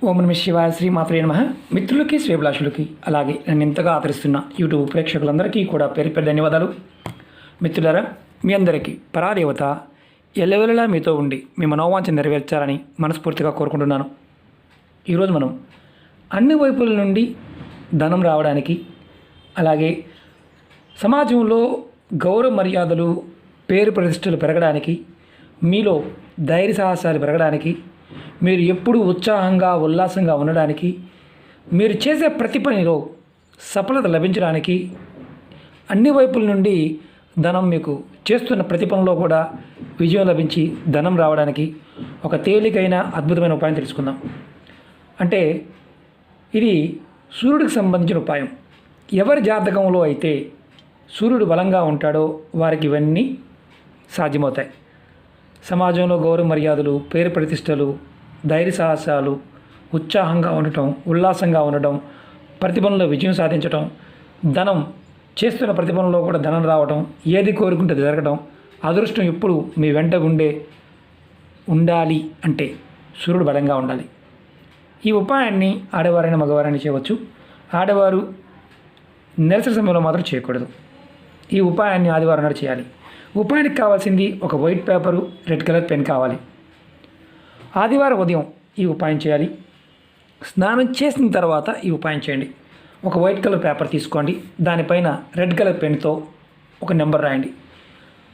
ఓం నమ శివాయ శ్రీమాత్రే నమః. మిత్రులకి శ్రేభిలాషులకి అలాగే నన్ను ఎంతగా ఆదరిస్తున్న యూట్యూబ్ ప్రేక్షకులందరికీ కూడా పేరు పేరు ధన్యవాదాలు. మిత్రులారా, మీ అందరికీ పరాదేవత ఎల్లవెల్లలా మీతో ఉండి మీ మనోవాంఛ నెరవేర్చాలని మనస్ఫూర్తిగా కోరుకుంటున్నాను. ఈరోజు మనం అన్ని వైపుల నుండి ధనం రావడానికి, అలాగే సమాజంలో గౌరవ మర్యాదలు పేరు ప్రతిష్టలు పెరగడానికి, మీలో ధైర్య సాహసాలు పెరగడానికి, మీరు ఎప్పుడూ ఉత్సాహంగా ఉల్లాసంగా ఉండడానికి, మీరు చేసే ప్రతి పనిలో సఫలత లభించడానికి, అన్ని వైపుల నుండి ధనం మీకు చేస్తున్న ప్రతి పనిలో కూడా విజయం లభించి ధనం రావడానికి ఒక తేలికైన అద్భుతమైన ఉపాయం తెలుసుకుందాం. అంటే ఇది సూర్యుడికి సంబంధించిన ఉపాయం. ఎవరి జాతకంలో అయితే సూర్యుడు బలంగా ఉంటాడో వారికి ఇవన్నీ సాధ్యమవుతాయి. సమాజంలో గౌరవ మర్యాదలు, పేరు ప్రతిష్టలు, ధైర్య సాహసాలు, ఉత్సాహంగా ఉండటం, ఉల్లాసంగా ఉండటం, ప్రతిభలో విజయం సాధించటం, ధనం చేస్తున్న ప్రతిభలో కూడా ధనం రావటం, ఏది కోరుకుంటే జరగడం, అదృష్టం ఎప్పుడు మీ వెంట ఉండాలి అంటే సూర్యుడు బలంగా ఉండాలి. ఈ ఉపాయాన్ని ఆడవారైనా మగవారైనా చేయవచ్చు. ఆడవారు నెలసరి సమయంలో మాత్రం చేయకూడదు. ఈ ఉపాయాన్ని ఆదివారం నాడు చేయాలి. ఉపాయానికి కావాల్సింది ఒక white paper, red colour pen కావాలి. ఆదివారం ఉదయం ఈ ఉపాయం చేయాలి. స్నానం చేసిన తర్వాత ఈ ఉపాయం చేయండి. ఒక వైట్ కలర్ పేపర్ తీసుకోండి, దానిపైన రెడ్ కలర్ పెన్తో ఒక నెంబర్ రాయండి.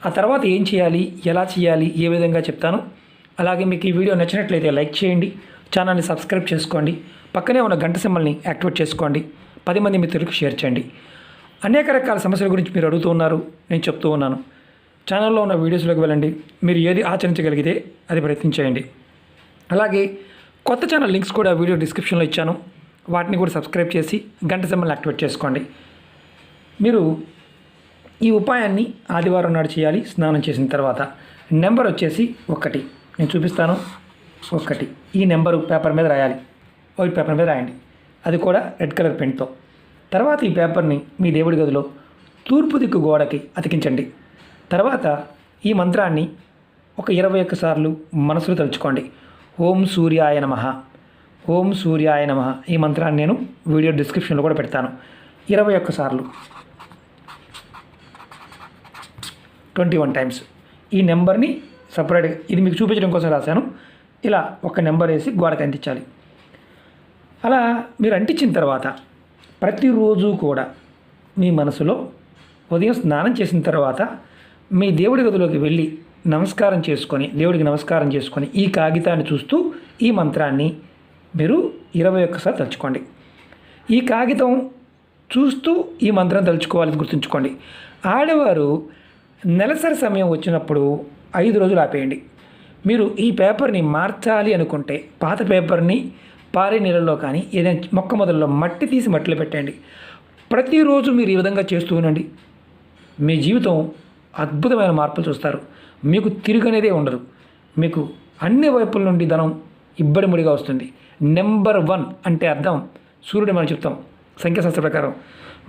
ఆ తర్వాత ఏం చేయాలి, ఎలా చేయాలి, ఏ విధంగా చెప్తాను. అలాగే మీకు ఈ వీడియో నచ్చినట్లయితే లైక్ చేయండి, ఛానల్ని సబ్స్క్రైబ్ చేసుకోండి, పక్కనే ఉన్న గంట సింబల్ని యాక్టివేట్ చేసుకోండి, 10 మంది మిత్రులకు షేర్ చేయండి. అనేక రకాల సమస్యల గురించి మీరు అడుగుతూ ఉన్నారు, నేను చెప్తూ ఉన్నాను. ఛానల్లో ఉన్న వీడియోస్లోకి వెళ్ళండి. మీరు ఏది ఆచరించగలిగితే అది ప్రయత్నించేయండి. అలాగే కొత్త ఛానల్ లింక్స్ కూడా వీడియో డిస్క్రిప్షన్లో ఇచ్చాను, వాటిని కూడా సబ్స్క్రైబ్ చేసి గంట సింబల్ని యాక్టివేట్ చేసుకోండి. మీరు ఈ ఉపాయాన్ని ఆదివారం నాడు చేయాలి. స్నానం చేసిన తర్వాత నెంబర్ వచ్చేసి 1 నేను చూపిస్తాను. 1 ఈ నెంబరు పేపర్ మీద రాయాలి, వైట్ పేపర్ మీద రాయండి, అది కూడా రెడ్ కలర్ పెన్తో. తర్వాత ఈ పేపర్ని మీ దేవుడి గదిలో తూర్పు దిక్కు గోడకి అతికించండి. తర్వాత ఈ మంత్రాన్ని ఒక 21 సార్లు మనసులో తలుచుకోండి. ఓం సూర్యాయ నమః, ఓం సూర్యాయ నమః. ఈ మంత్రాన్ని నేను వీడియో డిస్క్రిప్షన్లో కూడా పెడతాను. 21 సార్లు, 21 టైమ్స్. ఈ నెంబర్ని సపరేట్గా, ఇది మీకు చూపించడం కోసం రాశాను, ఇలా ఒక నెంబర్ వేసి గోడకి అంటించాలి. అలా మీరు అంటించిన తర్వాత ప్రతిరోజు కూడా మీ మనసులో ఉదయం స్నానం చేసిన తర్వాత మీ దేవుడి గదిలోకి వెళ్ళి నమస్కారం చేసుకొని, దేవుడికి నమస్కారం చేసుకొని ఈ కాగితాన్ని చూస్తూ ఈ మంత్రాన్ని మీరు 21 సార్లు తలుచుకోండి. ఈ కాగితం చూస్తూ ఈ మంత్రం తలుచుకోవాలని గుర్తుంచుకోండి. ఆడవారు నెలసరి సమయం వచ్చినప్పుడు 5 రోజులు ఆపేయండి. మీరు ఈ పేపర్ని మార్చాలి అనుకుంటే పాత పేపర్ని పారే నీళ్ళలో కానీ ఏదైనా మొక్క మొదల్లో మట్టి తీసి మట్టిలో పెట్టండి. ప్రతిరోజు మీరు ఈ విధంగా చేస్తూ ఉండండి. మీ జీవితం అద్భుతమైన మార్పులు చూస్తారు. మీకు తిరుగనేదే ఉండదు. మీకు అన్ని వైపుల నుండి ధనం ఇబ్బడిముడిగా వస్తుంది. నెంబర్ 1 అంటే అర్థం సూర్యుడు మనం చెప్తాం సంఖ్యాశాస్త్ర ప్రకారం.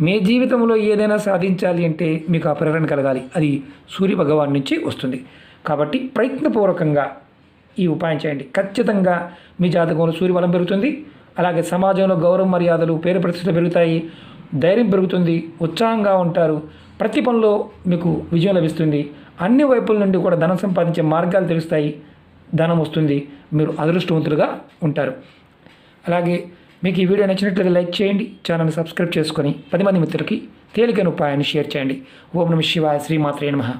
మీ జీవితంలో ఏదైనా సాధించాలి అంటే మీకు ఆ ప్రేరణ కలగాలి, అది సూర్య భగవాన్ నుంచి వస్తుంది. కాబట్టి ప్రయత్నపూర్వకంగా ఈ ఉపాయం చేయండి. ఖచ్చితంగా మీ జాతకంలో సూర్యబలం పెరుగుతుంది. అలాగే సమాజంలో గౌరవ మర్యాదలు, పేరు ప్రతిష్టలు పెరుగుతాయి, ధైర్యం పెరుగుతుంది, ఉత్సాహంగా ఉంటారు, ప్రతి పనిలో మీకు విజయం లభిస్తుంది. అన్ని వైపుల నుండి కూడా ధనం సంపాదించే మార్గాలు తెలుస్తాయి, ధనం వస్తుంది, మీరు అదృష్టవంతులుగా ఉంటారు. అలాగే మీకు ఈ వీడియో నచ్చినట్లయితే లైక్ చేయండి, ఛానల్ని సబ్స్క్రైబ్ చేసుకొని 10 మంది మిత్రులకి తేలికైన ఉపాయాన్ని షేర్ చేయండి. ఓం నమ శివాయ శ్రీమాత్రే నమః.